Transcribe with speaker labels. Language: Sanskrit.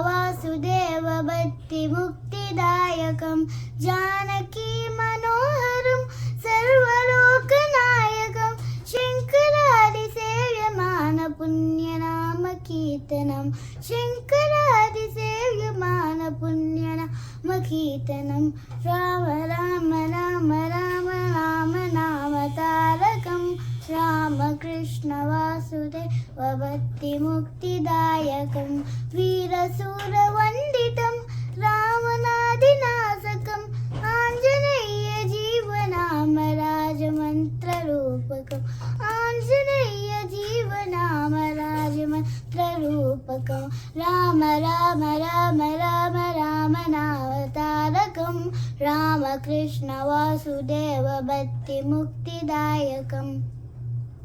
Speaker 1: वासुदेव भक्तिमुक्तिदायकं जानकी मनोहरं सर्वलोकनायकं शङ्करादिसेव्यमान पुण्यनाम कीर्तनं शङ्करादिसेव्यमान पुण्यनाम कीर्तनं राम राम राम राम राम नाम तारकं रामकृष्ण वासुदेव भक्तिमुक्तिदायकं वीरसूरवन्दितं रावणादिनाशकम् आञ्जनेय जीवनाम राजमन्त्ररूपकम् आञ्जनेय जीवनाम राजमन्त्ररूपकं राम राम राम राम राम नावतारकं रामकृष्ण वासुदेव भक्तिमुक्तिदायकम्।